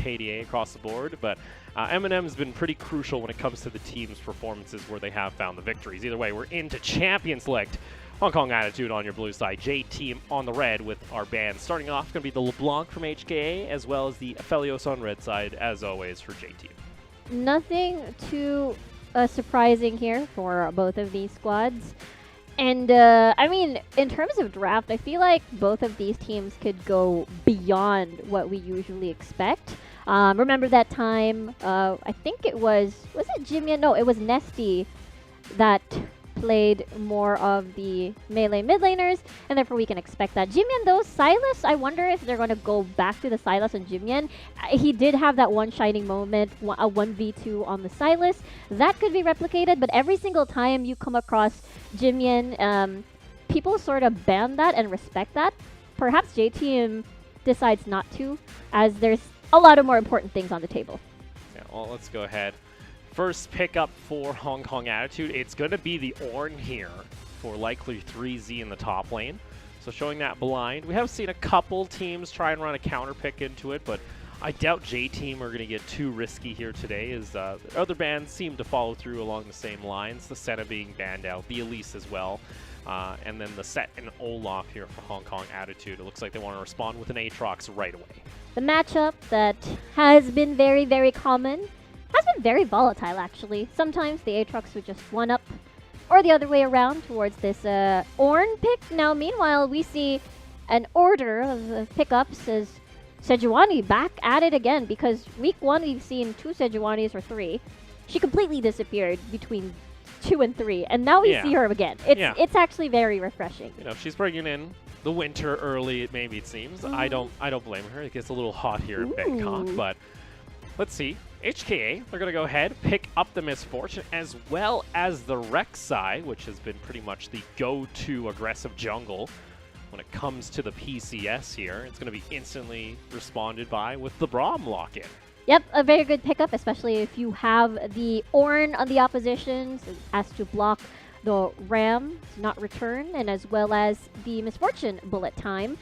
KDA across the board, but Eminem's been pretty crucial when it comes to the team's performances where they have found the victories. Either way, we're into champion select. Hong Kong Attitude on your blue side, J-Team on the red with our band. Starting off, going to be the LeBlanc from HKA, as well as the Aphelios on red side, as always, for J-Team. Nothing too surprising here for both of these squads. And, I mean, in terms of draft, I feel like both of these teams could go beyond what we usually expect. Remember that time, I think it was it Jimian? No, it was Nesty that played more of the melee mid laners, and therefore we can expect that. Jimian though, Sylas, I wonder if they're going to go back to the Sylas and Jimian. He did have that one shining moment, a 1v2 on the Sylas. That could be replicated, but every single time you come across Jimian, people sort of ban that and respect that. Perhaps J-Team decides not to, as there's a lot of more important things on the table. Yeah, well, let's go ahead. First pickup for Hong Kong Attitude, it's going to be the Ornn here for likely 3Z in the top lane. So showing that blind. We have seen a couple teams try and run a counter pick into it, but I doubt J-Team are going to get too risky here today, as other bands seem to follow through along the same lines. The Senna being banned out, the Elise as well, and then the Set and Olaf here for Hong Kong Attitude. It looks like they want to respond with an Aatrox right away. The matchup that has been very, very common has been very volatile, actually. Sometimes the Aatrox would just one-up, or the other way around towards this Ornn pick. Now, meanwhile, we see an order of pickups as Sejuani back at it again, because week 1 we've seen 2 Sejuanis or 3. She completely disappeared between 2 and 3, and now we see her again. It's actually very refreshing. You know, she's bringing in the winter early, maybe it seems. I don't blame her. It gets a little hot here in Bangkok, but let's see. HKA, they're going to go ahead, pick up the Misfortune, as well as the Rek'Sai, which has been pretty much the go-to aggressive jungle when it comes to the PCS here. It's going to be instantly responded by with the Braum lock-in. Yep, a very good pickup, especially if you have the Ornn on the opposition, so as to block the Ram, not return, and as well as the Misfortune bullet time.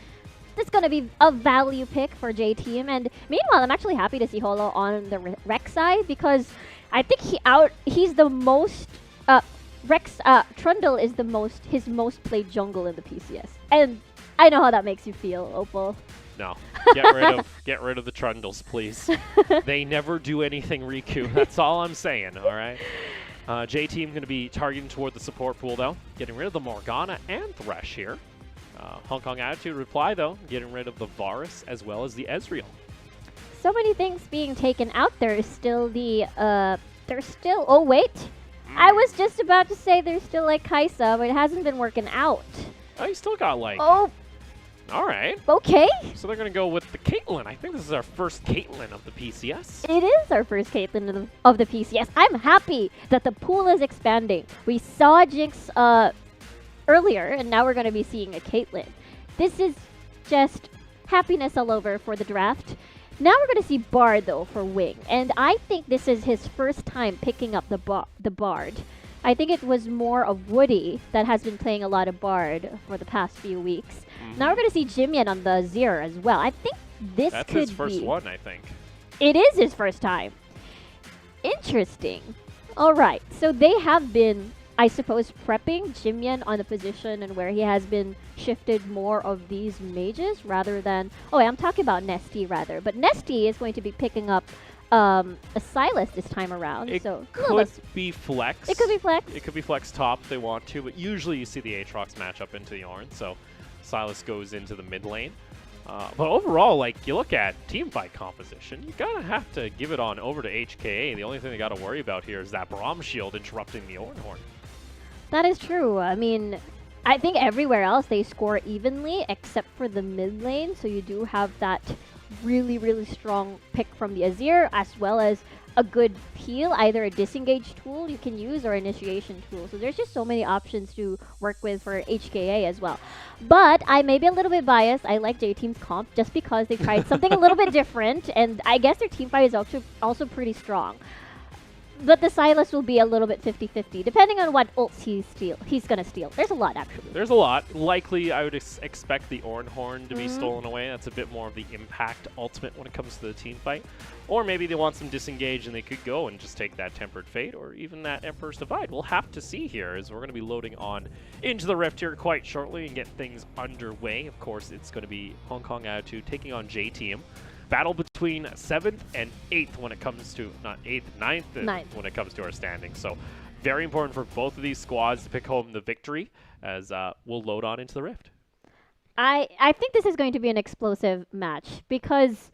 This is going to be a value pick for J-Team, and meanwhile, I'm actually happy to see Holo on the Rek'Sai, because I think he's the most, Trundle is his most played jungle in the PCS, and I know how that makes you feel, Opal. No, get rid of the Trundles, please. They never do anything Riku. That's all I'm saying. All right. J-Team going to be targeting toward the support pool though, getting rid of the Morgana and Thresh here. Hong Kong Attitude reply though, getting rid of the Varus as well as the Ezreal. So many things being taken out. There's still the oh wait, I was just about to say there's still like Kaisa, but it hasn't been working out. Oh, you still got like. Oh. All right. Okay. So they're going to go with the Caitlyn. I think this is our first Caitlyn of the PCS. It is our first Caitlyn of the PCS. I'm happy that the pool is expanding. We saw Jinx earlier, and now we're going to be seeing a Caitlyn. This is just happiness all over for the draft. Now we're going to see Bard, though, for Wing. And I think this is his first time picking up the Bard. I think it was more of Woody that has been playing a lot of Bard for the past few weeks. Now we're going to see Jimian on the Azir as well. I think this That's could be... his first one, I think. It is his first time. Interesting. All right. So they have been, I suppose, prepping Jimian on the position and where he has been shifted more of these mages rather than... Oh, I'm talking about Nesty rather. But Nesty is going to be picking up a Sylas this time around. It so could be flex. It could be flex. It could be flex top if they want to, but usually you see the Aatrox match up into the Ornn, so Sylas goes into the mid lane. But overall, like, you look at team fight composition, you gotta have to give it on over to HKA. The only thing they gotta worry about here is that Braum shield interrupting the Ornn horn. That is true. I mean, I think everywhere else they score evenly except for the mid lane, so you do have that really, really strong pick from the Azir, as well as a good peel, either a disengage tool you can use or initiation tool. So there's just so many options to work with for HKA as well. But I may be a little bit biased. I like J-Team's comp just because they tried something a little bit different, and I guess their team fight is also pretty strong. But the Silas will be a little bit 50-50, depending on what ults he's going to steal. There's a lot, actually. There's a lot. Likely, I would expect the Ornhorn to be stolen away. That's a bit more of the impact ultimate when it comes to the team fight. Or maybe they want some disengage and they could go and just take that Tempered Fate or even that Emperor's Divide. We'll have to see here as we're going to be loading on into the Rift here quite shortly and get things underway. Of course, it's going to be Hong Kong Attitude taking on J-Team. Battle between 7th and 8th when it comes to, not 8th, 9th when it comes to our standings. So very important for both of these squads to pick home the victory as we'll load on into the Rift. I think this is going to be an explosive match because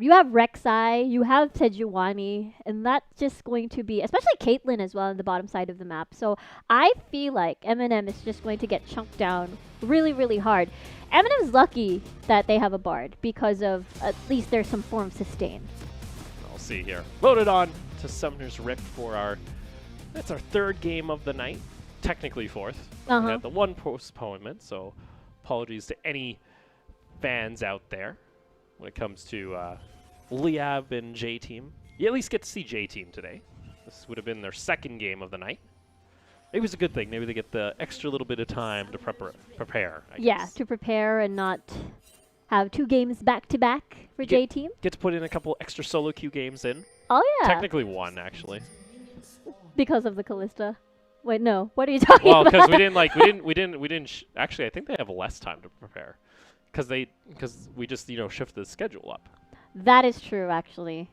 you have Rek'Sai, you have Sejuani, and that's just going to be, especially Caitlyn as well on the bottom side of the map. So I feel like Eminem is just going to get chunked down really, really hard. Eminem's lucky that they have a Bard because of at least there's some form of sustain. I'll see here. Loaded on to Summoner's Rift for that's our 3rd game of the night. Technically 4th. We had the one postponement, so apologies to any fans out there when it comes to Liab and J-Team. You at least get to see J-Team today. This would have been their 2nd game of the night. It was a good thing. Maybe they get the extra little bit of time to prepare. I guess. To prepare and not have 2 games back-to-back for J-Team. Get to put in a couple extra solo queue games in. Oh, yeah. Technically 1, actually. Because of the Callista. Wait, no. What are you talking about? Well, because we didn't. Actually, I think they have less time to prepare. Because we just, shift the schedule up. That is true, actually.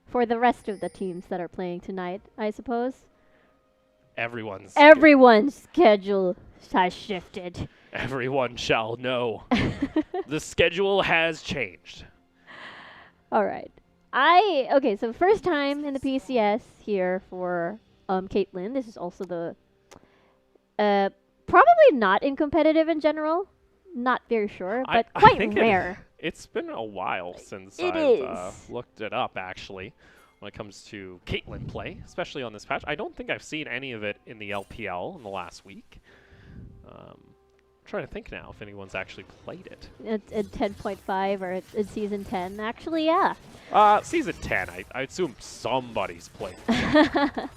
For the rest of the teams that are playing tonight, I suppose. Everyone's schedule has shifted. Everyone shall know. The schedule has changed. All right. Okay, so first time in the PCS here for Caitlyn. This is also the probably not in competitive in general. Not very sure, but quite rare. It's been a while since I've looked it up, actually, when it comes to Caitlyn play, especially on this patch. I don't think I've seen any of it in the LPL in the last week. I'm trying to think now if anyone's actually played it. It's at 10.5 or it's Season 10. Actually, yeah. Season 10, I assume somebody's played it.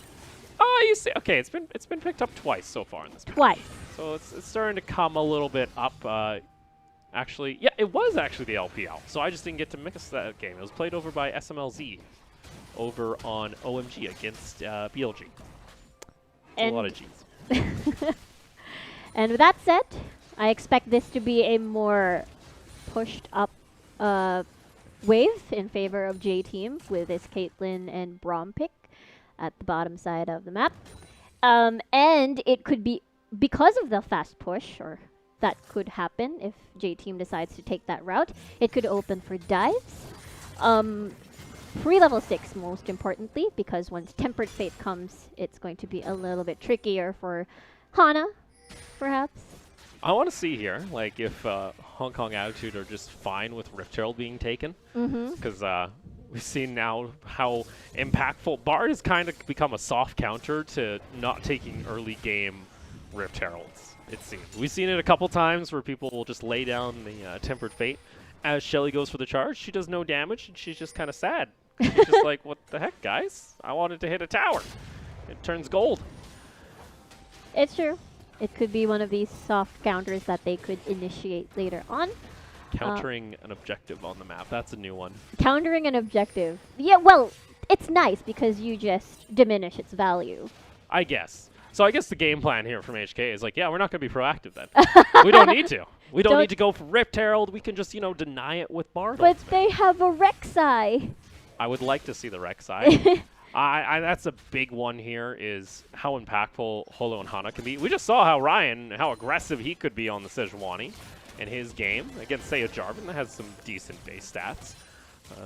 Oh, you see. Okay, it's been picked up twice so far in this patch. Twice. So it's starting to come a little bit up. Actually, yeah, it was actually the LPL. So I just didn't get to mix that game. It was played over by SMLZ over on OMG against BLG. A lot of Gs. And with that said, I expect this to be a more pushed up wave in favor of J-Team with this Caitlyn and Braum pick at the bottom side of the map. And it could be, because of the fast push, or that could happen if J-Team decides to take that route, it could open for dives. Pre-level 6, most importantly, because once Tempered Fate comes, it's going to be a little bit trickier for Hana, perhaps. I want to see here, like, if Hong Kong Attitude are just fine with Rift Herald being taken. Because we've seen now how impactful Bard has kind of become a soft counter to not taking early game Rift Heralds, it seems. We've seen it a couple times where people will just lay down the Tempered Fate. As Shelly goes for the charge, she does no damage, and she's just kind of sad. She's just like, what the heck, guys? I wanted to hit a tower. It turns gold. It's true. It could be one of these soft counters that they could initiate later on. Countering an objective on the map. That's a new one. Countering an objective. Yeah, well, it's nice because you just diminish its value. I guess. So I guess the game plan here from HKA is like, yeah, we're not going to be proactive then. We don't need to. We don't need to go for Rift Herald. We can just, deny it with Bard. But they have a Rek'Sai. I would like to see the Rek'Sai. That's a big one here, is how impactful Holo and Hana can be. We just saw how aggressive he could be on the Sejuani in his game against, say, a Jarvan that has some decent base stats.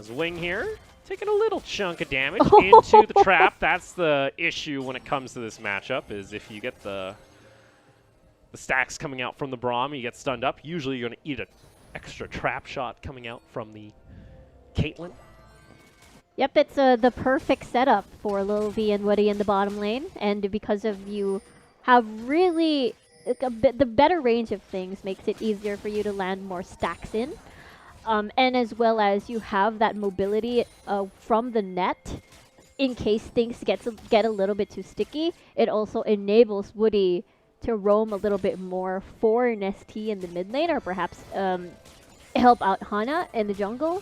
Zwing here, taking a little chunk of damage into the trap. That's the issue when it comes to this matchup, is if you get the stacks coming out from the Braum, you get stunned up. Usually you're going to eat an extra trap shot coming out from the Caitlyn. Yep, it's the perfect setup for Lil V and Woody in the bottom lane, and because of you have really the better range of things makes it easier for you to land more stacks in, and as well as you have that mobility from the net in case things get a little bit too sticky, it also enables Woody to roam a little bit more for Nesty in the mid lane, or perhaps help out Hana in the jungle,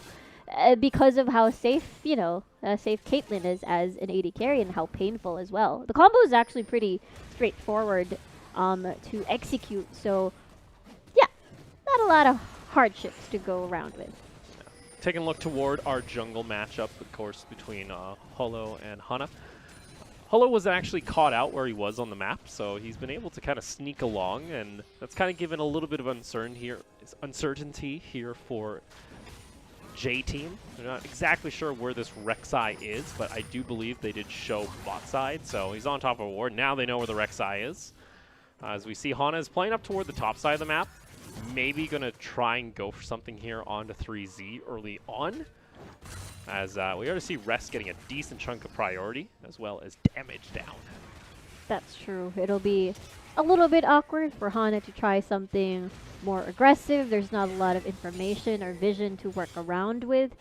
because of how safe, safe Caitlyn is as an AD carry and how painful as well. The combo is actually pretty straightforward to execute, so yeah, not a lot of hardships to go around with. Taking a look toward our jungle matchup, of course, between Holo and Hana. Holo was actually caught out where he was on the map, so he's been able to kind of sneak along, and that's kind of given a little bit of uncertainty here for J Team. They're not exactly sure where this Rek'Sai is, but I do believe they did show bot side, so he's on top of a ward. Now they know where the Rek'Sai is. As we see, Hana is playing up toward the top side of the map. Maybe going to try and go for something here onto 3Z early on. As we already see Rest getting a decent chunk of priority, as well as damage down. That's true. It'll be a little bit awkward for Hana to try something more aggressive. There's not a lot of information or vision to work around with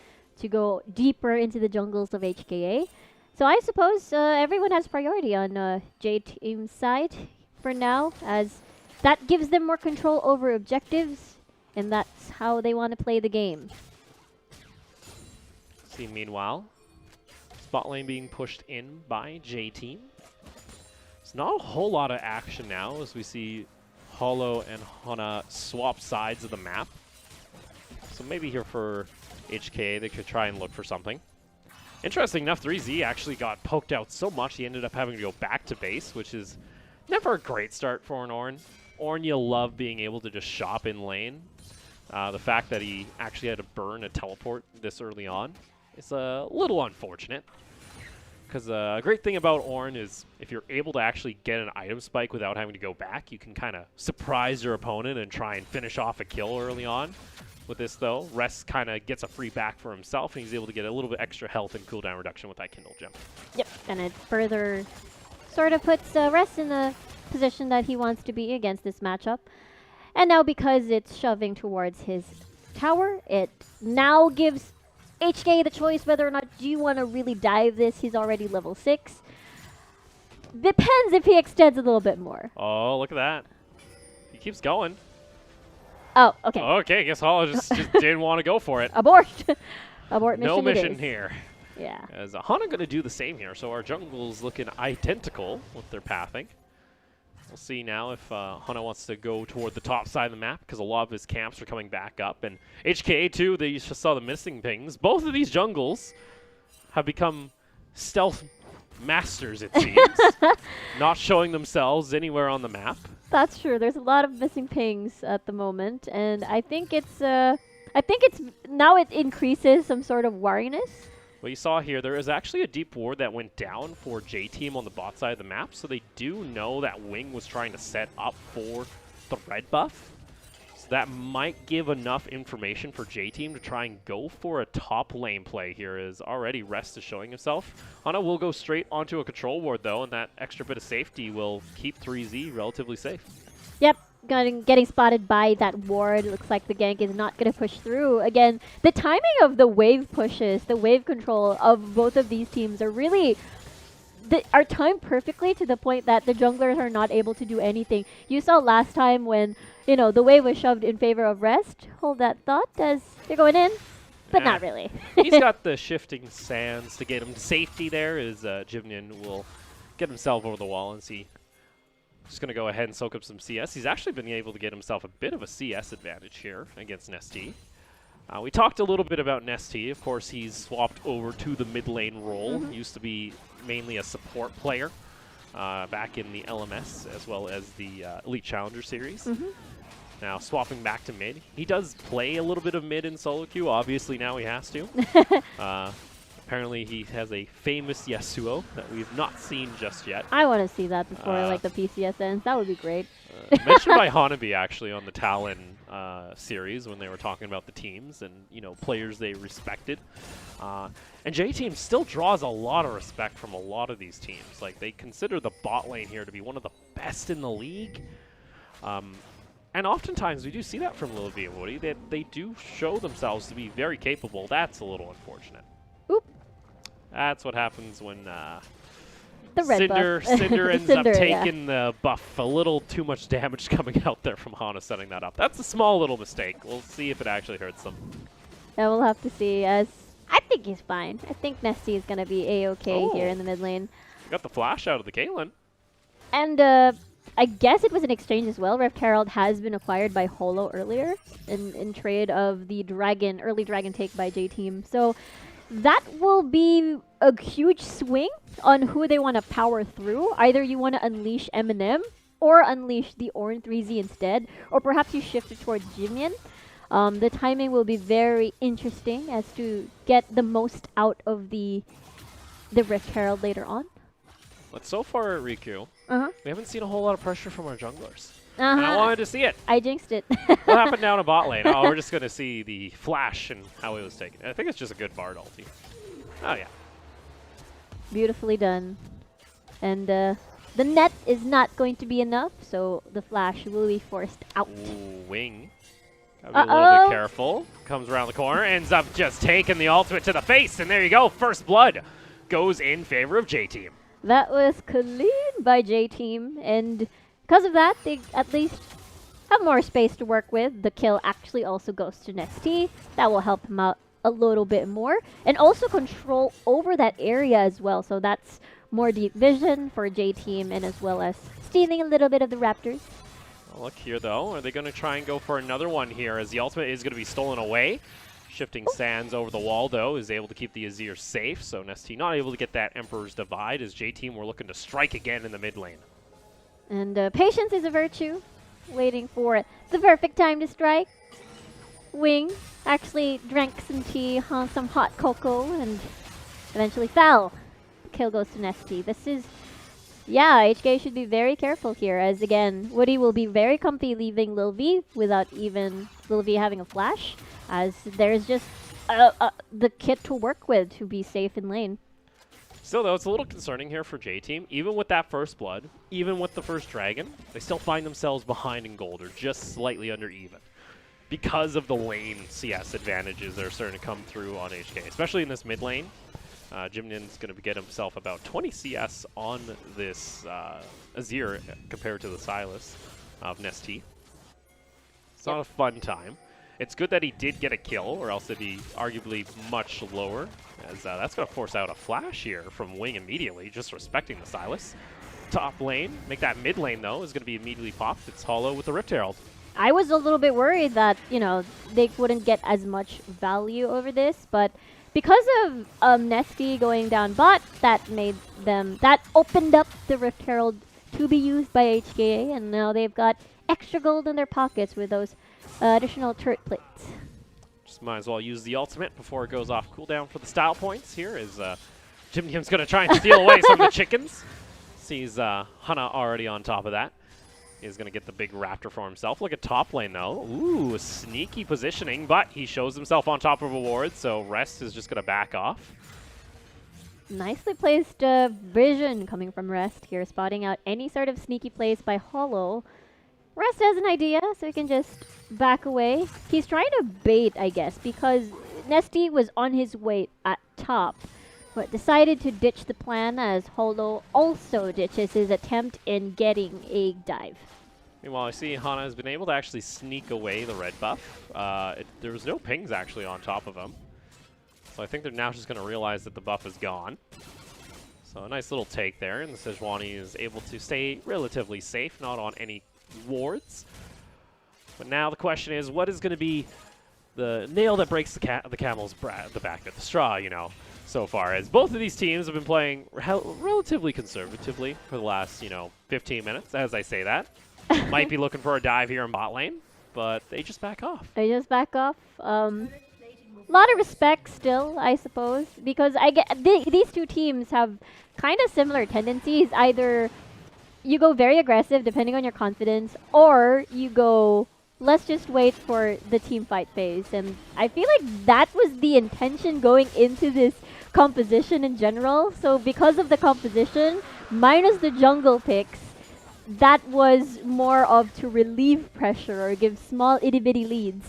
to go deeper into the jungles of HKA. So I suppose everyone has priority on J Team's side for now, as that gives them more control over objectives, and that's how they want to play the game. See, meanwhile, spot lane being pushed in by J Team. It's not a whole lot of action now as we see Holo and Hana swap sides of the map. So maybe here for HKA they could try and look for something. Interesting enough, 3Z actually got poked out so much he ended up having to go back to base, which is never a great start for an Ornn. Ornn, you love being able to just shop in lane. The fact that he actually had to burn a teleport this early on is a little unfortunate. Because a great thing about Ornn is if you're able to actually get an item spike without having to go back, you can kind of surprise your opponent and try and finish off a kill early on. With this, though, Rest kind of gets a free back for himself, and he's able to get a little bit extra health and cooldown reduction with that Kindle gem. Yep, and it further sort of puts Rest in the position that he wants to be against this matchup. And now because it's shoving towards his tower, it now gives HK the choice whether or not do you want to really dive this. He's already level 6. Depends if he extends a little bit more. Oh, look at that. He keeps going. Oh, okay. Okay, I guess Holo just didn't want to go for it. Abort. Abort mission. No mission here. Yeah. As Hana going to do the same here, so our jungle's looking identical with their pathing. We'll see now if Hana wants to go toward the top side of the map, because a lot of his camps are coming back up. And HKA too, they just saw the missing things. Both of these jungles have become stealth masters, it seems. Not showing themselves anywhere on the map. That's true. There's a lot of missing pings at the moment, and I think it's now it increases some sort of wariness. Well, you saw here, there is actually a deep ward that went down for J-Team on the bot side of the map, so they do know that Wing was trying to set up for the red buff. So that might give enough information for J-Team to try and go for a top lane play here, as already Rest is showing himself. Hana will go straight onto a control ward, though, and that extra bit of safety will keep 3Z relatively safe. Yep. Getting spotted by that ward. Looks like the gank is not going to push through. Again, the timing of the wave pushes, the wave control of both of these teams are really are timed perfectly to the point that the junglers are not able to do anything. You saw last time when, the wave was shoved in favor of Rest. Hold that thought as they're going in, but not really. He's got the shifting sands to get him to safety there, as Jivnian will get himself over the wall and see. Just going to go ahead and soak up some CS. He's actually been able to get himself a bit of a CS advantage here against Nesty. We talked a little bit about Nesty. Of course, he's swapped over to the mid lane role. Used to be mainly a support player back in the LMS as well as the Elite Challenger series. Now swapping back to mid. He does play a little bit of mid in solo queue. Obviously now he has to. Apparently he has a famous Yasuo that we've not seen just yet. I want to see that before the PCS ends. That would be great. Mentioned by Hanabi actually on the Talon series when they were talking about the teams and players they respected. And J-Team still draws a lot of respect from a lot of these teams. Like they consider the bot lane here to be one of the best in the league. And oftentimes we do see that from Lil V and Woody, that they do show themselves to be very capable. That's a little unfortunate. Oop. That's what happens when The red Cinder buff. ends Cinder, up yeah. taking the buff. A little too much damage coming out there from Hana setting that up. That's a small little mistake. We'll see if it actually hurts them. And we'll have to see. As I think he's fine. I think Nesty is going to be A-okay here in the mid lane. Got the flash out of the Caitlyn. And I guess it was an exchange as well. Rift Herald has been acquired by Holo earlier in trade of the early dragon take by J-Team. So that will be a huge swing on who they want to power through. Either you want to unleash Eminem or unleash the Ornn 3Z instead, or perhaps you shift it towards Jimian. The timing will be very interesting as to get the most out of the Rift Herald later on. But so far at Riku, we haven't seen a whole lot of pressure from our junglers. And I wanted to see it. I jinxed it. What happened down in bot lane? Oh, we're just going to see the flash and how it was taken. I think it's just a good Bard ulti. Oh, yeah. Beautifully done. And the net is not going to be enough, so the flash will be forced out. Ooh, wing. Gotta be a little bit careful. Comes around the corner, ends up just taking the ultimate to the face, and there you go. First blood goes in favor of J-Team. That was clean by J-Team, and because of that, they at least have more space to work with. The kill actually also goes to Nesty. That will help him out a little bit more, and also control over that area as well. So that's more deep vision for J-Team, and as well as stealing a little bit of the Raptors. Well, look here, though. Are they going to try and go for another one here, as the ultimate is going to be stolen away? Shifting Sands over the wall, though, is able to keep the Azir safe. So Nesty not able to get that Emperor's Divide, as J-Team were looking to strike again in the mid lane. And patience is a virtue. Waiting for the perfect time to strike. Wing actually drank some tea, some hot cocoa, and eventually fell. The kill goes to Nesty. This is, yeah, HKA should be very careful here, as again, Woody will be very comfy leaving Lil V without even Lil V having a flash, as there's just the kit to work with to be safe in lane. Still, though, it's a little concerning here for J-Team. Even with that first blood, even with the first dragon, they still find themselves behind in gold, or just slightly under even. Because of the lane CS advantages that are starting to come through on HK, especially in this mid lane. Jimian's going to get himself about 20 CS on this Azir compared to the Sylas of Nesty. It's not a fun time. It's good that he did get a kill, or else it'd be arguably much lower, as that's going to force out a flash here from Wing immediately, just respecting the Sylas. Top lane, make that mid lane, though, is going to be immediately popped. It's Hollow with the Rift Herald. I was a little bit worried that, you know, they wouldn't get as much value over this, but because of Nesty going down bot, that opened up the Rift Herald to be used by HKA, and now they've got extra gold in their pockets with those additional turret plates. Just might as well use the ultimate before it goes off cooldown for the style points here, as Jimian's going to try and steal away some of the chickens. Sees Hana already on top of that. He's going to get the big raptor for himself. Look at top lane, though. Ooh, sneaky positioning, but he shows himself on top of a ward, so Rest is just going to back off. Nicely placed vision coming from Rest here, spotting out any sort of sneaky plays by Hollow. Rest has an idea, so he can just back away. He's trying to bait, I guess, because Nesty was on his way at top, but decided to ditch the plan as Hollow also ditches his attempt in getting a dive. Meanwhile, I see Hana has been able to actually sneak away the red buff. There was no pings actually on top of him. So I think they're now just going to realize that the buff is gone. So a nice little take there, and the Sejuani is able to stay relatively safe, not on any wards. But now the question is, what is going to be the nail that breaks the camel's the back of the straw, you know, so far, as both of these teams have been playing relatively conservatively for the last, 15 minutes, as I say that. Might be looking for a dive here in bot lane, but they just back off. They just back off. A lot of respect still, I suppose, because these two teams have kind of similar tendencies. Either you go very aggressive, depending on your confidence, or you go, let's just wait for the team fight phase. And I feel like that was the intention going into this composition in general. So because of the composition, minus the jungle picks, that was more of to relieve pressure or give small itty bitty leads.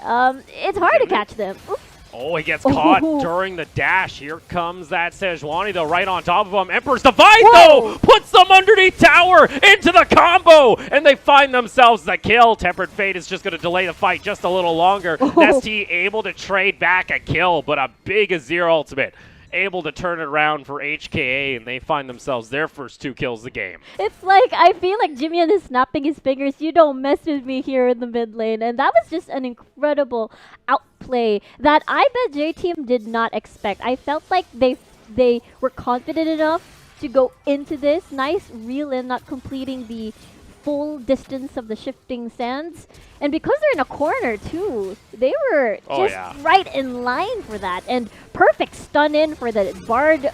It's hard to catch them. Oops. Oh, he gets caught during the dash. Here comes that Sejuani, though, right on top of him. Emperor's Divide, though, puts them underneath tower into the combo, and they find themselves the kill. Tempered Fate is just going to delay the fight just a little longer. Nesty able to trade back a kill, but a big Azir ultimate able to turn it around for HKA, and they find themselves their first 2 kills of the game. It's like, I feel like Jimian is snapping his fingers. You don't mess with me here in the mid lane. And that was just an incredible outplay that I bet J-Team did not expect. I felt like they were confident enough to go into this. Nice reel in, not completing the full distance of the shifting sands. And because they're in a corner too, they were just right in line for that. And perfect stun in for the Bard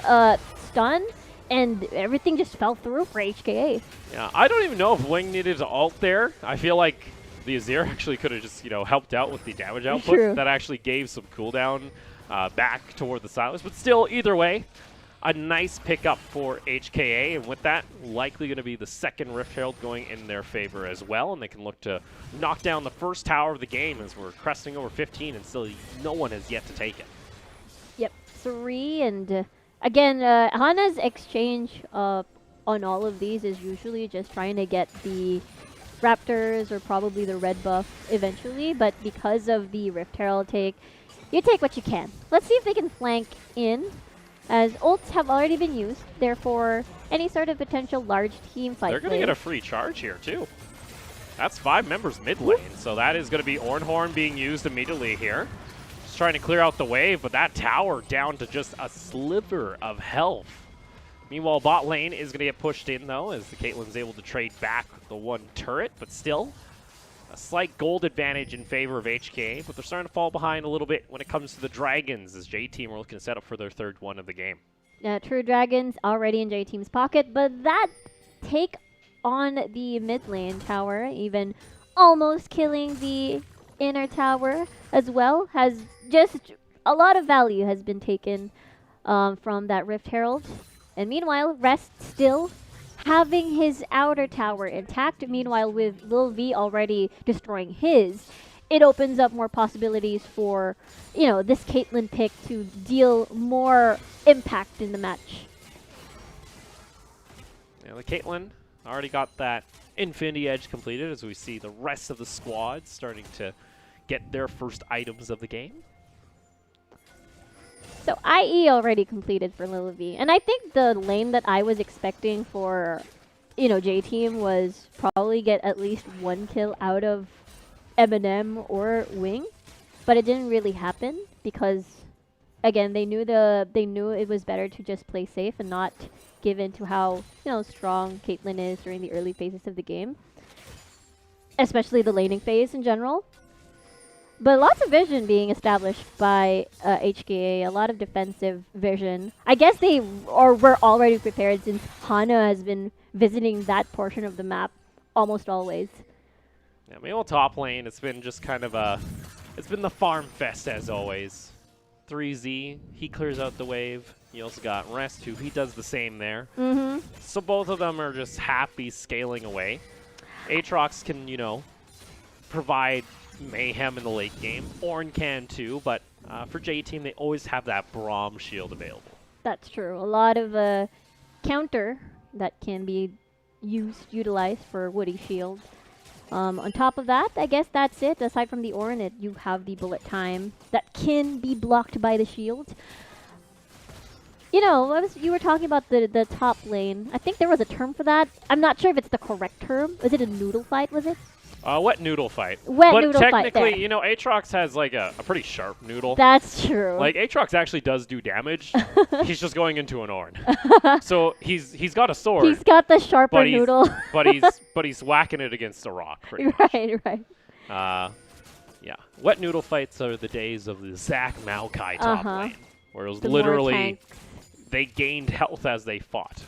stun, and everything just fell through for HKA. Yeah, I don't even know if Wing needed to ult there. I feel like the Azir actually could have just, helped out with the damage output. True. That actually gave some cooldown back toward the Silas. But still, either way, a nice pickup for HKA, and with that, likely going to be the second Rift Herald going in their favor as well, and they can look to knock down the first tower of the game as we're cresting over 15, and still no one has yet to take it. Yep, 3, and again, Hana's exchange on all of these is usually just trying to get the Raptors or probably the red buff eventually, but because of the Rift Herald take, you take what you can. Let's see if they can flank in, as ults have already been used, therefore any sort of potential large team fight. They're going to get a free charge here too. That's 5 members mid lane, so that is going to be Ornhorn being used immediately here. Just trying to clear out the wave, but that tower down to just a sliver of health. Meanwhile, bot lane is going to get pushed in though, as the Caitlyn's able to trade back the 1 turret, but still a slight gold advantage in favor of HKA, but they're starting to fall behind a little bit when it comes to the Dragons, as J-Team are looking to set up for their 3rd one of the game. True Dragons already in J-Team's pocket, but that take on the mid lane tower, even almost killing the inner tower as well, has just a lot of value has been taken from that Rift Herald. And meanwhile, Rest still having his outer tower intact. Meanwhile, with Lil V already destroying his, it opens up more possibilities for, this Caitlyn pick to deal more impact in the match. Yeah, the Caitlyn already got that Infinity Edge completed, as we see the rest of the squad starting to get their first items of the game. So IE already completed for Lil V. And I think the lane that I was expecting for, J-Team was probably get at least 1 kill out of Eminem or Wing. But it didn't really happen because, again, they knew it was better to just play safe and not give in to how, strong Caitlyn is during the early phases of the game. Especially the laning phase in general. But lots of vision being established by HKA, a lot of defensive vision. I guess they were already prepared since Hana has been visiting that portion of the map almost always. Yeah, meanwhile, top lane, it's been just kind of it's been the farm fest as always. 3Z, he clears out the wave. You also got Rest, who he does the same there. Mm-hmm. So both of them are just happy scaling away. Aatrox can, provide mayhem in the late game. Ornn can too, but for J-Team, they always have that Braum shield available. That's true. A lot of counter that can be utilized for Woody shield. On top of that, I guess that's it. Aside from the Ornn, you have the bullet time that can be blocked by the shield. You were talking about the top lane. I think there was a term for that. I'm not sure if it's the correct term. Was it a noodle fight, was it? Wet noodle fight. Wet but noodle fight. But technically, Aatrox has like a pretty sharp noodle. That's true. Like Aatrox actually does do damage. He's just going into an Ornn. So he's got a sword. He's got the sharper noodle. but he's whacking it against a rock. Pretty much. Right. Yeah. Wet noodle fights are the days of the Zac Maokai top lane, where it was literally they gained health as they fought.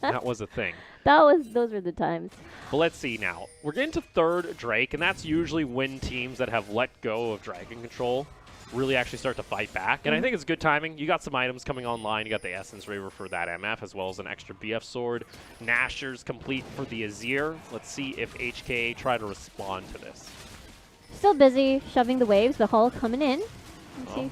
That was a thing. Those were the times. But let's see now. We're getting to 3rd Drake, and that's usually when teams that have let go of Dragon Control really actually start to fight back. And I think it's good timing. You got some items coming online. You got the Essence Raver for that MF, as well as an extra BF sword. Nashor's complete for the Azir. Let's see if HKA try to respond to this. Still busy shoving the waves, but Hull coming in. Let's see.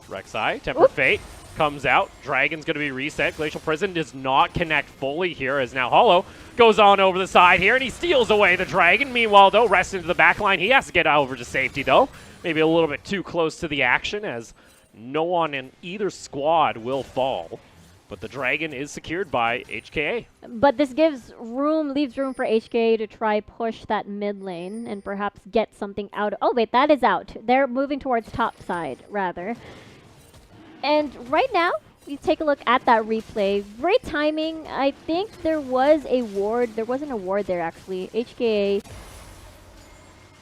Rek'Sai, Tempered Fate comes out. Dragon's going to be reset. Glacial Prison does not connect fully here as now Hollow goes on over the side here, and he steals away the Dragon. Meanwhile, though, rest into the back line. He has to get over to safety, though. Maybe a little bit too close to the action as no one in either squad will fall. But the Dragon is secured by HKA. But this leaves room for HKA to try push that mid lane and perhaps get something out. Oh, wait, that is out. They're moving towards top side, rather. And right now, we take a look at that replay. Great timing. I think there was a ward. There was an award there, actually. HKA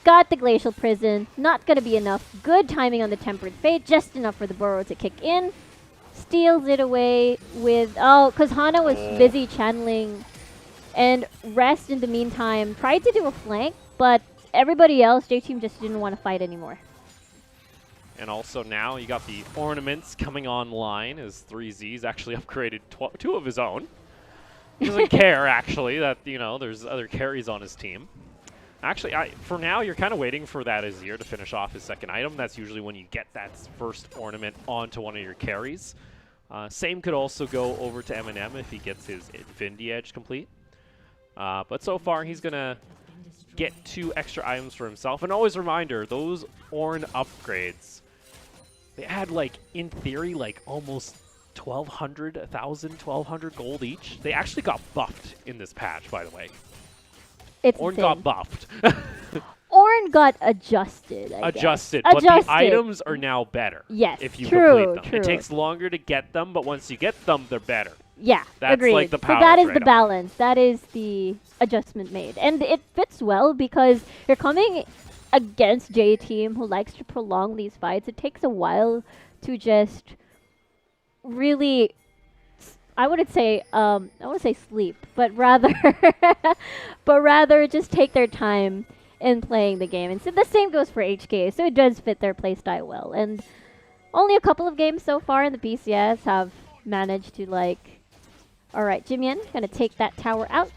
got the Glacial Prison. Not going to be enough. Good timing on the Tempered Fate. Just enough for the Burrow to kick in. Steals it away with... Oh, because Hana was busy channeling. And Rest, in the meantime, tried to do a flank. But everybody else, J-Team just didn't want to fight anymore. And also now you got the ornaments coming online as 3Z's actually upgraded 2 of his own. He doesn't care, actually, that, you know, there's other carries on his team. Actually, for now, you're kind of waiting for that Azir to finish off his second item. That's usually when you get that first ornament onto one of your carries. Same could also go over to Eminem if he gets his Infinity Edge complete. But so far, he's going to get 2 extra items for himself. And always a reminder, those Ornn upgrades, they add, like, in theory, like, almost 1,200, 1,000, 1,200 gold each. They actually got buffed in this patch, by the way. It's Ornn got buffed. Ornn got adjusted, I guess. But the items are now better. Yes, if you true, complete them. It takes longer to get them, but once you get them, they're better. Yeah, That's agreed. like the power so that is trade-off. the balance. That is the adjustment made. And it fits well because you're coming against J-Team who likes to prolong these fights. It takes a while to just really... I wouldn't say sleep, but rather just take their time in playing the game. And so the same goes for HKA, so it does fit their playstyle well. And only a couple of games so far in the PCS have managed to, like, alright, Jimien gonna take that tower out.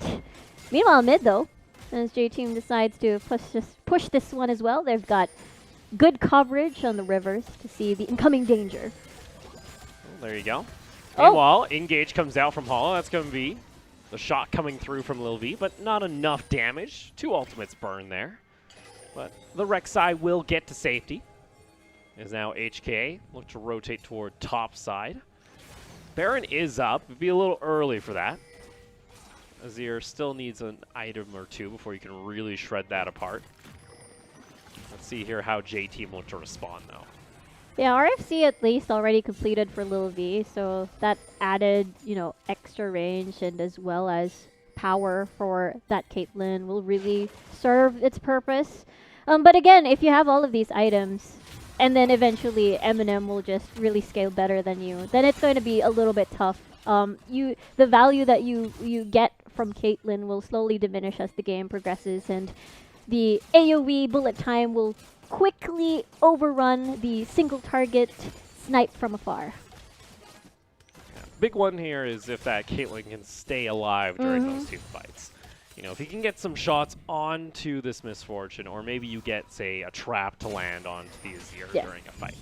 Meanwhile, mid though, as J-Team decides to push this one as well, they've got good coverage on the rivers to see the incoming danger. Well, there you go. Meanwhile, Engage comes out from Hollow. That's going to be the shot coming through from Lil V, but not enough damage. 2 ultimates burn there. But the Rek'Sai will get to safety. Is now HKA. Look to rotate toward top side. Baron is up. It'd be a little early for that. Azir still needs an item or 2 before you can really shred that apart. Let's see here how J-Team look to respond, though. Yeah, RFC at least already completed for Lil V, so that added, you know, extra range and as well as power for that Caitlyn will really serve its purpose. But again, if you have all of these items, and then eventually Eminem will just really scale better than you, then it's going to be a little bit tough. The value that you get from Caitlyn will slowly diminish as the game progresses, and the AoE bullet time will quickly overrun the single target snipe from afar. Yeah, big one here is if that Caitlyn can stay alive during those team fights. You know, if you can get some shots onto this Misfortune, or maybe you get, say, a trap to land onto the Azir during a fight.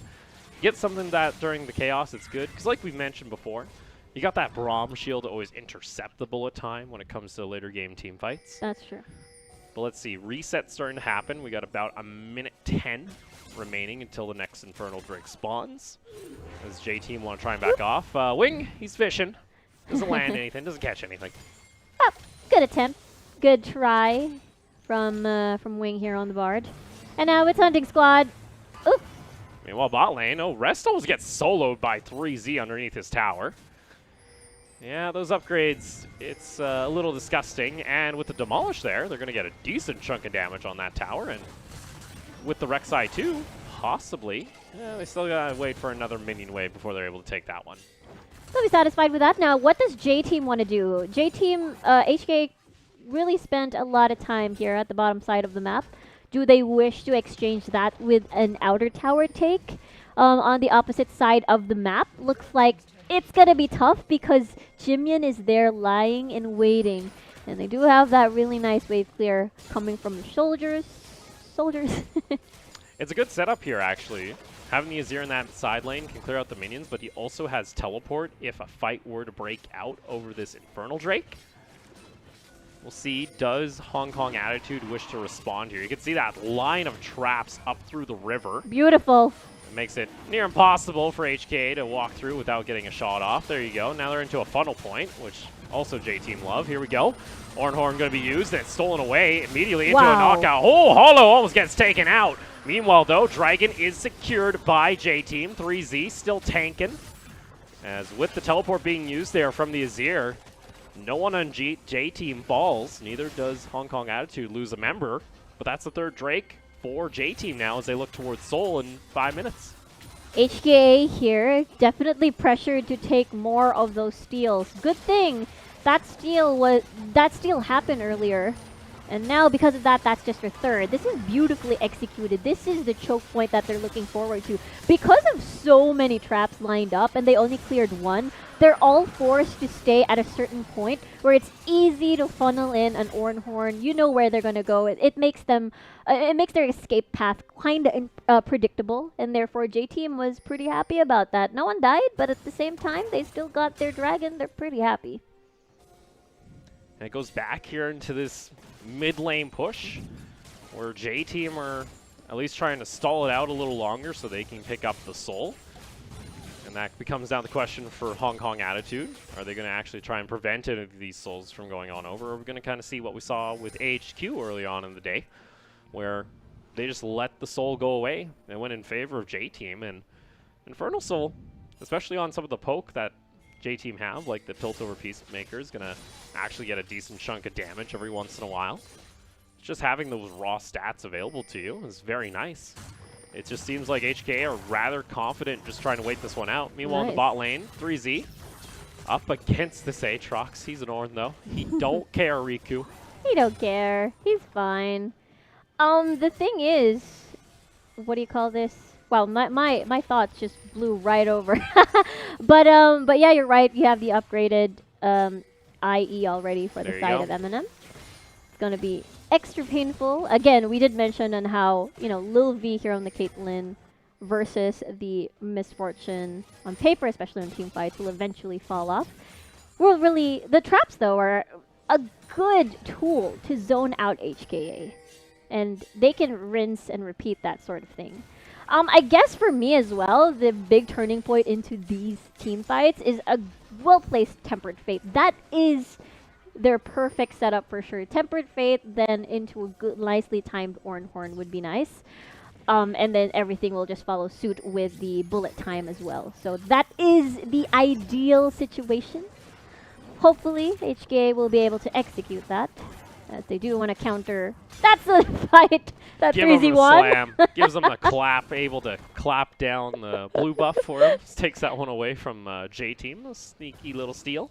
Get something that during the Chaos, it's good. Because like we've mentioned before, you got that Braum shield to always intercept the bullet time when it comes to later game team fights. That's true. But let's see, reset's starting to happen. We got about a minute 10 remaining until the next Infernal Drake spawns. As J-Team want to try and back off. Wing, he's fishing. Doesn't land anything, doesn't catch anything. Oh, good attempt. Good try from Wing here on the Bard. And now it's Hunting Squad. Oop. Meanwhile, bot lane, Rest almost gets soloed by 3Z underneath his tower. Yeah, those upgrades, it's a little disgusting. And with the Demolish there, they're going to get a decent chunk of damage on that tower. And with the Rek'Sai too, possibly. Yeah, they still got to wait for another minion wave before they're able to take that one. They'll be satisfied with that. Now, what does J-Team want to do? J-Team, HK really spent a lot of time here at the bottom side of the map. Do they wish to exchange that with an outer tower take? On the opposite side of the map, looks like it's going to be tough because Jimien is there lying and waiting. And they do have that really nice wave clear coming from the soldiers. It's a good setup here, actually. Having the Azir in that side lane can clear out the minions, but he also has teleport if a fight were to break out over this Infernal Drake. We'll see, does Hong Kong Attitude wish to respond here? You can see that line of traps up through the river. Beautiful. It makes it near impossible for HKA to walk through without getting a shot off. There you go. Now they're into a funnel point, which also J-Team love. Here we go. Ornhorn going to be used and stolen away immediately into a knockout. Oh, Hollow almost gets taken out. Meanwhile, though, Dragon is secured by J-Team. 3Z still tanking. As with the teleport being used there from the Azir, no one on J-Team falls. Neither does Hong Kong Attitude lose a member. But that's the third Drake for J-Team now as they look towards Seoul in 5 minutes. HKA here, definitely pressured to take more of those steals. Good thing that steal happened earlier. And now, because of that, that's just their third. This is beautifully executed. This is the choke point that they're looking forward to. Because of so many traps lined up, and they only cleared one, they're all forced to stay at a certain point where it's easy to funnel in an Ornhorn. You know where they're going to go. It makes them, it makes their escape path kind of predictable, and therefore J-Team was pretty happy about that. No one died, but at the same time, they still got their dragon. They're pretty happy. And it goes back here into this mid lane push where J-Team are at least trying to stall it out a little longer so they can pick up the soul. And that becomes down the question for Hong Kong Attitude. Are they going to actually try and prevent any of these souls from going on over? Or are we going to kind of see what we saw with HQ early on in the day, where they just let the soul go away and went in favor of J-Team? And Infernal Soul, especially on some of the poke that J-Team have, like the Piltover Peacemaker, is going to actually get a decent chunk of damage every once in a while. Just having those raw stats available to you is very nice. It just seems like HKA are rather confident just trying to wait this one out. Meanwhile, in the bot lane, 3Z up against this Aatrox. He's an Ornn, though. He don't care, Riku. He don't care. He's fine. The thing is, what do you call this? Well, my thoughts just blew right over. but yeah, you're right. You have the upgraded IE already for the side of Eminem. It's gonna be extra painful. Again, we did mention on how, you know, Lil V here on the Caitlyn versus the Misfortune on paper, especially in team fights, will eventually fall off. Well, really, the traps though are a good tool to zone out HKA, and they can rinse and repeat that sort of thing. I guess for me as well, the big turning point into these team fights is a well-placed Tempered Fate. That is their perfect setup for sure. Tempered Fate, then into a good, nicely timed Ornhorn would be nice. And then everything will just follow suit with the bullet time as well. So that is the ideal situation. Hopefully, HKA will be able to execute that, as they do want to counter. That's a fight that 3Z won. Gives him a clap, able to clap down the blue buff for him. Just takes that one away from J-Team, a sneaky little steal.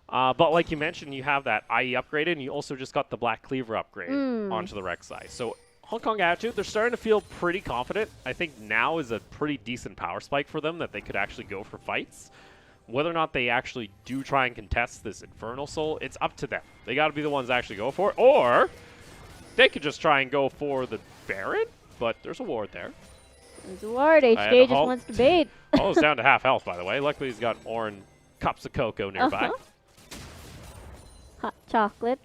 But like you mentioned, you have that IE upgraded, and you also just got the Black Cleaver upgrade onto the Rek'Sai. So Hong Kong Attitude, they're starting to feel pretty confident. I think now is a pretty decent power spike for them that they could actually go for fights. Whether or not they actually do try and contest this Infernal Soul, it's up to them. They got to be the ones that actually go for it. Or they could just try and go for the Baron, but there's a ward there. There's a ward. HK just wants to bait. Oh, it's down to half health, by the way. Luckily, he's got Ornn cups of cocoa nearby. Hot chocolate.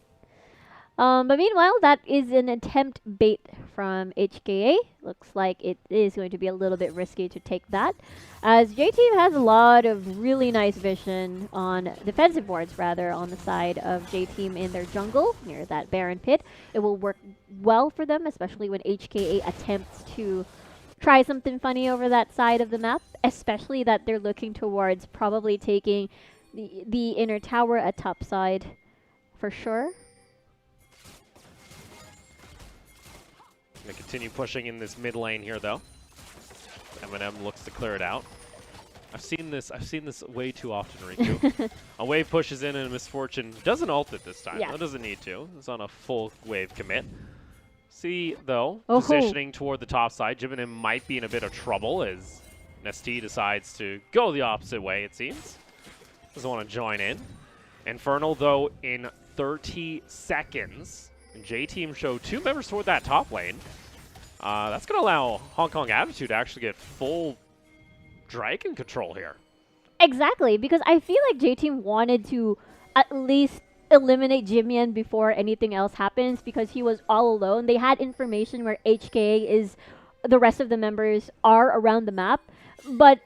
But meanwhile, that is an attempt bait from HKA. Looks like it is going to be a little bit risky to take that, as J-Team has a lot of really nice vision on defensive wards, rather, on the side of J-Team in their jungle near that Baron pit. It will work well for them, especially when HKA attempts to try something funny over that side of the map, especially that they're looking towards probably taking the inner tower at top side for sure. They continue pushing in this mid lane here, though. Eminem looks to clear it out. I've seen this way too often, Riku. A wave pushes in and a Misfortune doesn't ult it this time. Yeah. It doesn't need to. It's on a full wave commit. See, though, positioning toward the top side, Jimin might be in a bit of trouble as Nestea decides to go the opposite way, it seems. Doesn't want to join in. Infernal, though, in 30 seconds. J-Team show 2 members toward that top lane. That's going to allow Hong Kong Attitude to actually get full Dragon control here. Exactly, because I feel like J-Team wanted to at least eliminate Jimian before anything else happens because he was all alone. They had information where HKA is, the rest of the members are around the map, but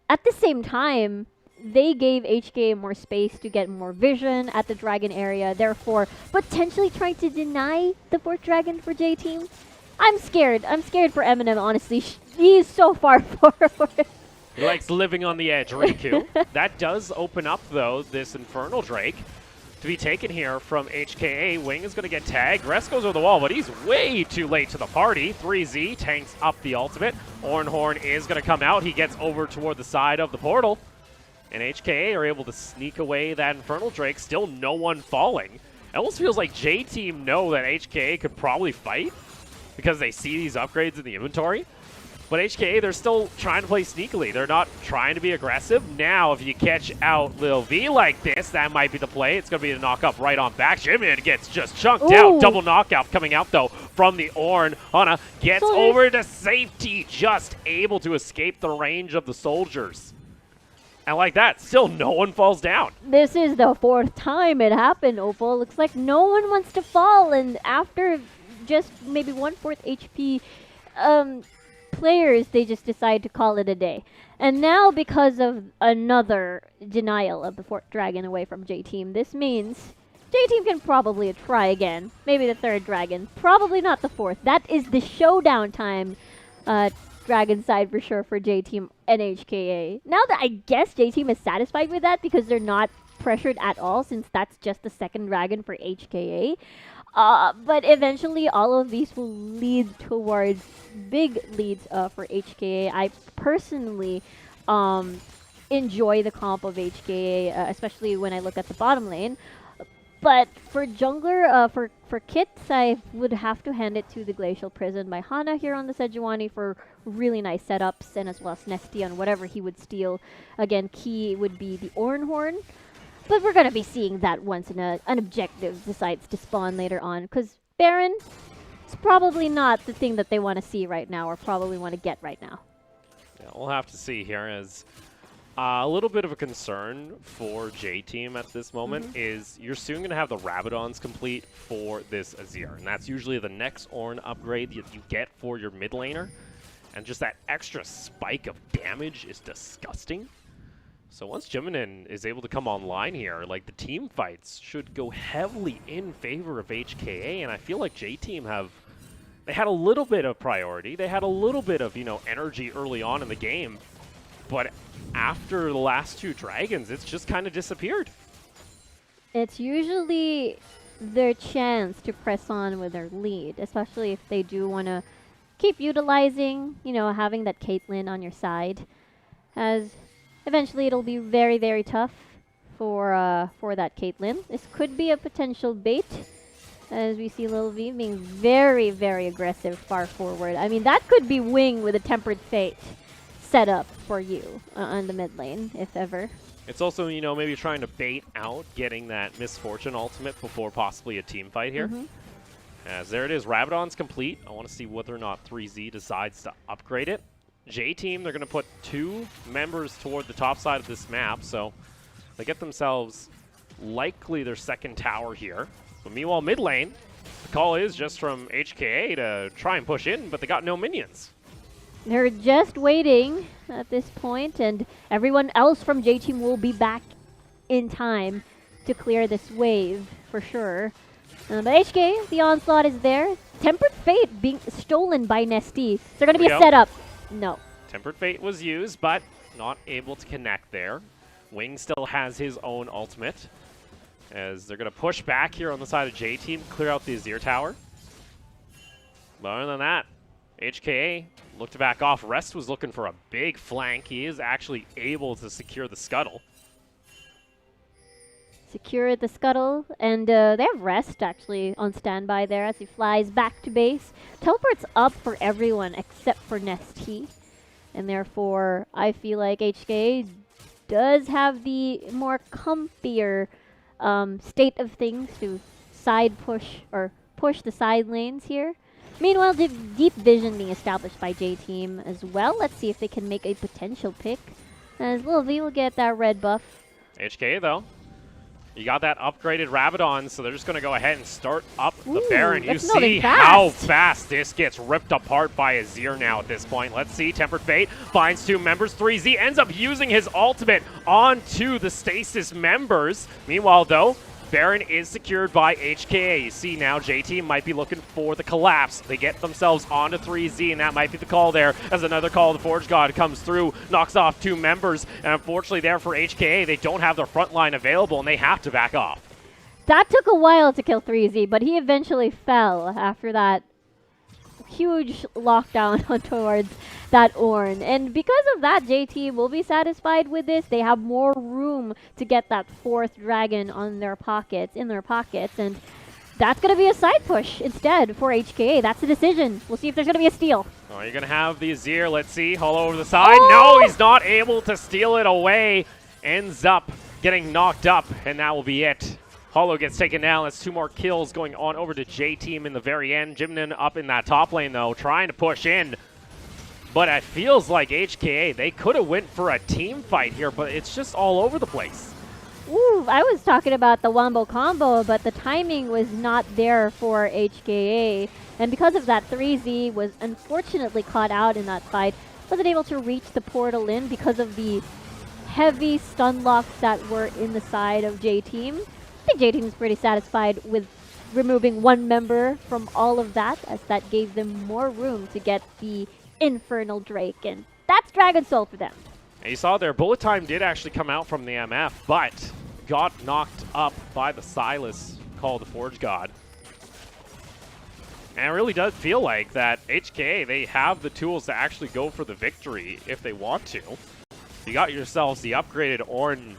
at the same time, they gave HKA more space to get more vision at the dragon area, therefore potentially trying to deny the fourth dragon for J-Team. I'm scared. I'm scared for Eminem, honestly. He's so far forward. He likes living on the edge, Riku. That does open up, though, this Infernal Drake to be taken here from HKA. Wing is going to get tagged. Rest goes over the wall, but he's way too late to the party. 3Z tanks up the ultimate. Ornhorn is going to come out. He gets over toward the side of the portal. And HKA are able to sneak away that Infernal Drake. Still no one falling. It almost feels like J-Team know that HKA could probably fight because they see these upgrades in the inventory. But HKA, they're still trying to play sneakily. They're not trying to be aggressive. Now, if you catch out Lil V like this, that might be the play. It's going to be a knock-up right on back. Jimin gets just chunked out. Double knockout coming out, though, from the Ornn. Hana gets over to safety, just able to escape the range of the soldiers. And like that, still no one falls down. This is the fourth time it happened, Opal. Looks like no one wants to fall, and after just maybe 1/4 HP players, they just decide to call it a day. And now, because of another denial of the fourth dragon away from J-Team, this means J-Team can probably try again. Maybe the third dragon. Probably not the fourth. That is the showdown time dragon side for sure for J-Team and HKA. Now that I guess J-Team is satisfied with that because they're not pressured at all since that's just the second dragon for HKA. But eventually, all of these will lead towards big leads for HKA. I personally enjoy the comp of HKA, especially when I look at the bottom lane. But for jungler, for kits, I would have to hand it to the Glacial Prison by Hana here on the Sejuani for really nice setups, and as well as Nesty on whatever he would steal. Again, key would be the Ornhorn. But we're going to be seeing that once an objective decides to spawn later on, because Baron, it's probably not the thing that they want to see right now, or probably want to get right now. Yeah, we'll have to see here, as a little bit of a concern for J-Team at this moment is you're soon going to have the Rabadons complete for this Azir, and that's usually the next Ornn upgrade that you get for your mid laner, and just that extra spike of damage is disgusting. So once Jimin is able to come online here, like, the team fights should go heavily in favor of HKA, and I feel like J-Team they had a little bit of priority. They had a little bit of, energy early on in the game, but after the last two dragons, it's just kind of disappeared. It's usually their chance to press on with their lead, especially if they do want to keep utilizing, having that Caitlyn on your side, as eventually it'll be very, very tough for that Caitlyn. This could be a potential bait, as we see Lil V being very, very aggressive far forward. I mean, that could be Wing with a Tempered Fate set up for you on the mid lane, if ever. It's also, maybe trying to bait out getting that Misfortune ultimate before possibly a team fight here. As there it is, Rabadon's complete. I want to see whether or not 3Z decides to upgrade it. J-Team, they're going to put 2 members toward the top side of this map, so they get themselves likely their second tower here. But meanwhile, mid lane, the call is just from HKA to try and push in, but they got no minions. They're just waiting at this point, and everyone else from J-Team will be back in time to clear this wave, for sure. But HK, the onslaught is there. Tempered Fate being stolen by Nesty. They're going to be a setup. No. Tempered Fate was used, but not able to connect there. Wing still has his own ultimate, as they're going to push back here on the side of J-Team, clear out the Azir tower. But other than that, HKA looked to back off. Rest was looking for a big flank. He is actually able to secure the scuttle. Secure the scuttle, and they have Rest actually on standby there as he flies back to base. Teleports up for everyone except for Nesty, and therefore I feel like HK does have the more comfier state of things to side push or push the side lanes here. Meanwhile, deep vision being established by J-Team as well. Let's see if they can make a potential pick. As Lil V will get that red buff. HKA, though. You got that upgraded Rabadon, so they're just going to go ahead and start up the Ooh, Baron. You it's moving see how fast. fast this gets ripped apart by Azir now at this point. Let's see, Tempered Fate finds 2 members. 3Z ends up using his ultimate onto the Stasis members. Meanwhile, though, Baron is secured by HKA. You see now J-Team might be looking for the collapse. They get themselves onto 3Z, and that might be the call there as another call of the Forge God comes through, knocks off 2 members, and unfortunately there for HKA, they don't have their front line available, and they have to back off. That took a while to kill 3Z, but he eventually fell after that huge lockdown on towards that Ornn. And because of that, JT will be satisfied with this. They have more room to get that 4th dragon in their pockets, and that's going to be a side push instead for HKA. That's the decision. We'll see if there's going to be a steal. Oh, you're going to have the Azir. Let's see. Hollow over the side. Oh! No, he's not able to steal it away. Ends up getting knocked up, and that will be it. Hollow gets taken down. That's 2 more kills going on over to J-Team in the very end. Jimnan up in that top lane, though, trying to push in. But it feels like HKA, they could have went for a team fight here, but it's just all over the place. Ooh, I was talking about the Wombo combo, but the timing was not there for HKA. And because of that, 3Z was unfortunately caught out in that fight. Wasn't able to reach the portal in because of the heavy stun locks that were in the side of J-Team. I think J-Team is pretty satisfied with removing 1 member from all of that, as that gave them more room to get the Infernal Drake, and that's Dragon Soul for them. And you saw there, bullet time did actually come out from the MF, but got knocked up by the Silas called the Forge God. And it really does feel like that HKA, they have the tools to actually go for the victory if they want to. You got yourselves the upgraded Ornn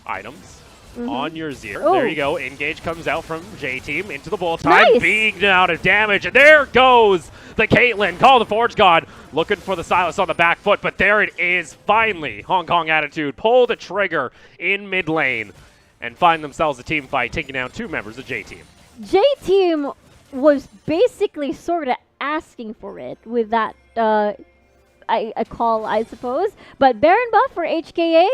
items. On your Zir. Ooh. There you go. Engage comes out from J-Team into the bullet time. Nice. Being out of damage. And there goes the Caitlyn. Call the Forge God. Looking for the Silas on the back foot. But there it is. Finally, Hong Kong Attitude pull the trigger in mid lane and find themselves a team fight, taking down 2 members of J-Team. J-Team was basically sort of asking for it with that a call, I suppose. But Baron buff for HKA.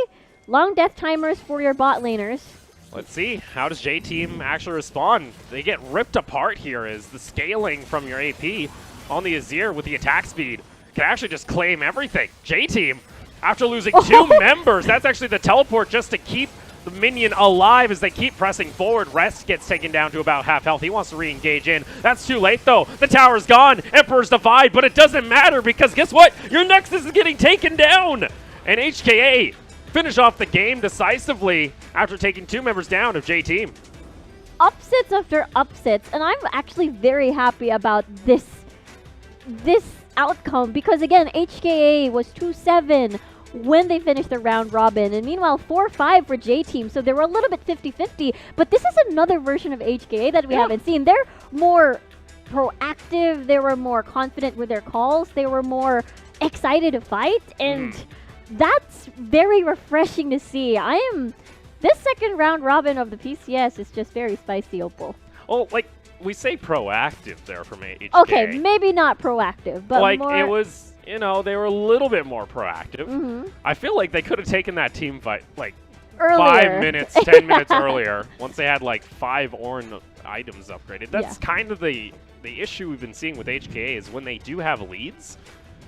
Long death timers for your bot laners. Let's see. How does J-Team actually respond? They get ripped apart here as the scaling from your AP on the Azir with the attack speed can actually just claim everything. J-Team, after losing 2 members, that's actually the teleport just to keep the minion alive as they keep pressing forward. Rest gets taken down to about half health. He wants to re-engage in. That's too late, though. The tower's gone. Emperor's Divide, but it doesn't matter because guess what? Your Nexus is getting taken down. And HKA finish off the game decisively after taking 2 members down of J-Team. Upsets after upsets, and I'm actually very happy about this outcome because, again, HKA was 2-7 when they finished the round robin, and meanwhile 4-5 for J-Team, so they were a little bit 50-50, but this is another version of HKA that we haven't seen. They're more proactive, they were more confident with their calls, they were more excited to fight, and that's very refreshing to see. This second round robin of the PCS is just very spicy, Opal. Well, like, we say proactive there from HKA. Okay, maybe not proactive, but like, more... it was, you know, they were a little bit more proactive. I feel like they could have taken that team fight, like, earlier. 5 minutes, 10 minutes earlier, once they had, like, 5 Ornn items upgraded. That's kind of the issue we've been seeing with HKA is when they do have leads,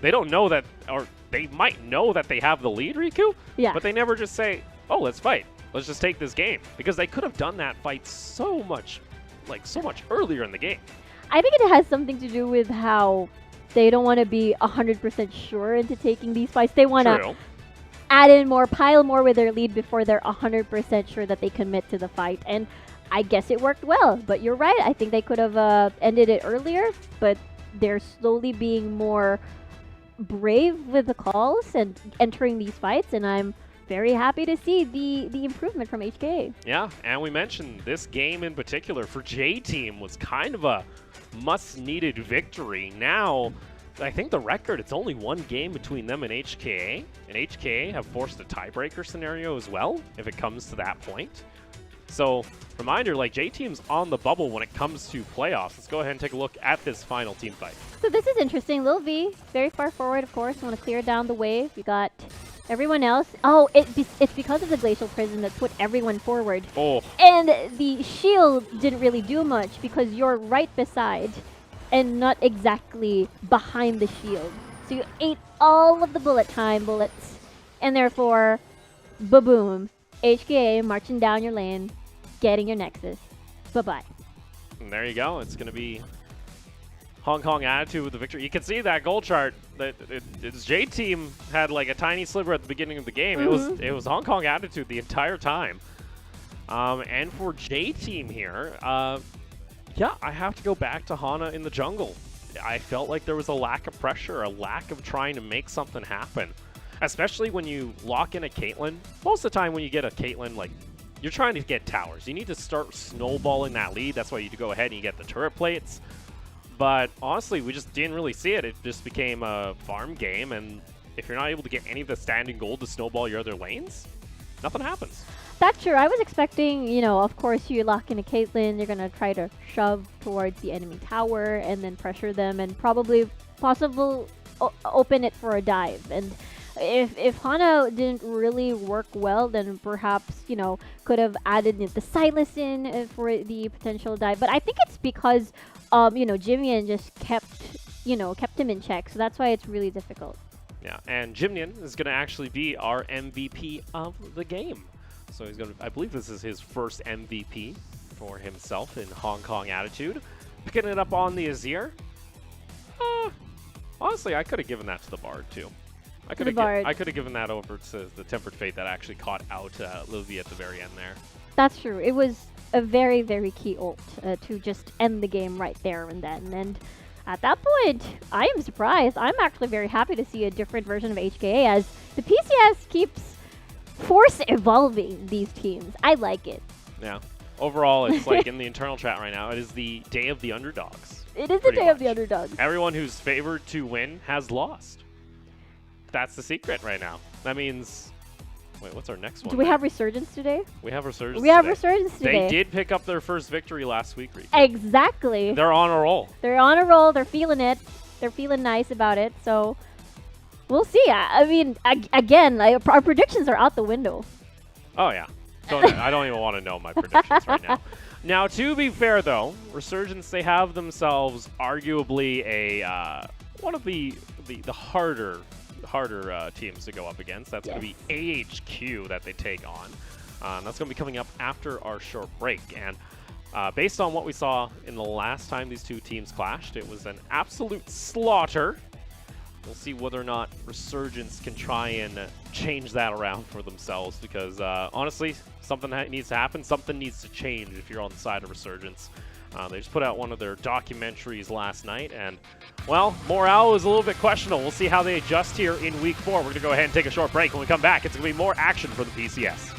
they don't know that, or they might know that they have the lead, Riku, but they never just say, oh, let's fight. Let's just take this game. Because they could have done that fight so much earlier in the game. I think it has something to do with how they don't want to be 100% sure into taking these fights. They want to add in more, pile more with their lead before they're 100% sure that they commit to the fight. And I guess it worked well. But you're right. I think they could have ended it earlier. But they're slowly being more brave with the calls and entering these fights, and I'm very happy to see the improvement from HKA. Yeah, and we mentioned this game in particular for J-Team was kind of a must-needed victory. Now, I think the record, it's only 1 game between them and HKA have forced a tiebreaker scenario as well, if it comes to that point. So, reminder, like, J-Team's on the bubble when it comes to playoffs. Let's go ahead and take a look at this final team fight. So this is interesting. Lil V, very far forward, of course. Want to clear down the wave. You got everyone else. Oh, it's because of the Glacial Prison that put everyone forward. Oh. And the shield didn't really do much because you're right beside and not exactly behind the shield. So you ate all of the bullet time bullets, and therefore, ba-boom, HKA marching down your lane, getting your Nexus. Bye-bye. And there you go. It's going to be Hong Kong attitude with the victory. You can see that goal chart. That its J-Team had like a tiny sliver at the beginning of the game. It was Hong Kong attitude the entire time. And for J-Team here, yeah, I have to go back to Hana in the jungle. I felt like there was a lack of pressure, a lack of trying to make something happen. Especially when you lock in a Caitlyn. Most of the time when you get a Caitlyn, like, you're trying to get towers. You need to start snowballing that lead. That's why you go ahead and you get the turret plates. But honestly, we just didn't really see it. It just became a farm game, and if you're not able to get any of the standing gold to snowball your other lanes, nothing happens. That's true. I was expecting, you know, of course, you lock in a Caitlyn, you're going to try to shove towards the enemy tower and then pressure them and probably open it for a dive. And if Hana didn't really work well, then perhaps, you know, could have added the Silas in for the potential dive. But I think it's because, you know, Jimian just kept him in check. So that's why it's really difficult. Yeah, and Jimian is going to actually be our MVP of the game. So he's going to, I believe this is his first MVP for himself in Hong Kong attitude. Picking it up on the Azir. Honestly, I could have given that to the Bard too. I could have given that over to the Tempered Fate that actually caught out Livy at the very end there. That's true. It was a very, very key ult to just end the game right there and then. And at that point, I am surprised. I'm actually very happy to see a different version of HKA as the PCS keeps force evolving these teams. I like it. Yeah. Overall, it's like in the internal chat right now, it is the day of the underdogs. It is the day of the underdogs. Everyone who's favored to win has lost. That's the secret right now. That means... Wait, what's our next one? Do we have Resurgence today? We have Resurgence We have Resurgence today. They did pick up their first victory last week, Reed. Exactly. They're on a roll. They're on a roll. They're feeling it. They're feeling nice about it. So we'll see. I mean, again, our predictions are out the window. Oh, yeah. I don't even want to know my predictions right now. Now, to be fair, though, Resurgence, they have themselves arguably a one of the harder teams to go up against. That's going to be AHQ that they take on. That's going to be coming up after our short break. And based on what we saw in the last time these two teams clashed, it was an absolute slaughter. We'll see whether or not Resurgence can try and change that around for themselves because, honestly, something needs to happen. Something needs to change if you're on the side of Resurgence. They just put out one of their documentaries last night, and, well, morale is a little bit questionable. We'll see how they adjust here in Week 4. We're going to go ahead and take a short break. When we come back, it's going to be more action for the PCS.